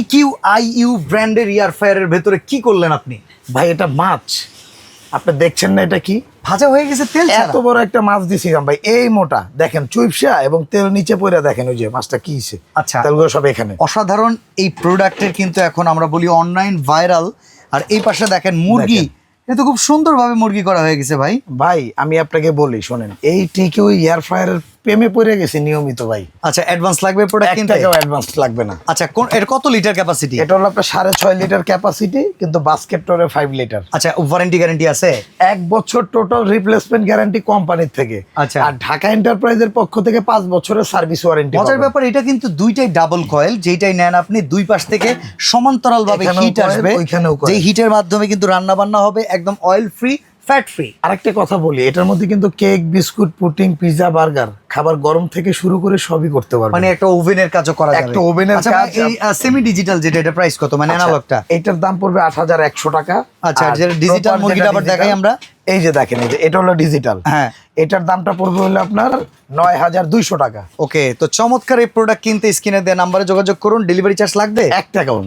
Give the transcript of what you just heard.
EQIU ব্র্যান্ডের air ফ্রায়ারের ভেতরে কি করলেন আপনি? ভাই এটা মাছ, আপনি দেখছেন না এটা কি ভাজা হয়ে গেছে তেল ছাড়া? এত বড় একটা মাছ দিছিলাম ভাই, এই মোটা দেখেন চুইপসা, এবং তেল নিচে পড়ে দেখেন ওই যে মাছটা কি হইছে। আচ্ছা, তেলগুলো সব এখানে। অসাধারণ এই প্রোডাক্টের কিন্তু এখন আমরা বলি অনলাইন ভাইরাল। আর এই পাশে দেখেন মুরগি, এটা তো খুব সুন্দরভাবে মুরগি করা হয়ে গেছে ভাই। ভাই আমি আপনাকে বলি শোনেন, এই ঠিকই ওই এয়ার ফ্রায়ারের প্রেমে পড়ে গেছে নিয়মিত ভাই। আচ্ছা, অ্যাডভান্স লাগবে প্রোডাক্ট কিনতে? টাকাও অ্যাডভান্স লাগবে না। আচ্ছা, এর কত লিটার ক্যাপাসিটি? এটা হলো আপনার 6.5 লিটার ক্যাপাসিটি, কিন্তু বাস্কেট টরে 5 লিটার। আচ্ছা, ওয়ারেন্টি গ্যারান্টি আছে? 1 বছর টোটাল রিপ্লেসমেন্ট গ্যারান্টি কোম্পানির থেকে। আচ্ছা, আর ঢাকা এন্টারপ্রাইজের পক্ষ থেকে 5 বছরের সার্ভিস ওয়ারেন্টি। মজার ব্যাপার, এটা কিন্তু দুইটাই ডাবল কয়েল, যেটাই নেন আপনি দুই পাশ থেকে সমান্তরাল ভাবে হিট আসবে, যে হিটের মাধ্যমে কিন্তু রান্না বান্না হবে একদম অয়েল ফ্রি, ফ্যাট ফ্রি। আরেকটা কথা বলি, এটার মধ্যে কিন্তু cake, biscuit, pudding, pizza, burger, খাবার গরম থেকে শুরু করে সবই করতে পারবেন। মানে একটা ওভেনের কাজও করা যাবে। একটা ওভেনের কাজ। এই সেমি ডিজিটাল যেটা, এটা প্রাইস কত, মানে অ্যানালগটা? এটার দাম পড়বে 8100 টাকা। আচ্ছা, আর যেটা ডিজিটাল মুরগিটা আবার দেখাই আমরা। এই যে দেখেন, এই যে এটা হলো ডিজিটাল। হ্যাঁ, এটার দামটা পড়বে হলো আপনার 9200 টাকা। ওকে, তো চমৎকার এই প্রোডাক্ট কিনতে স্ক্রিনে দেওয়া নাম্বারে যোগাযোগ করুন। ডেলিভারি চার্জ লাগবে 1 টাকাও না।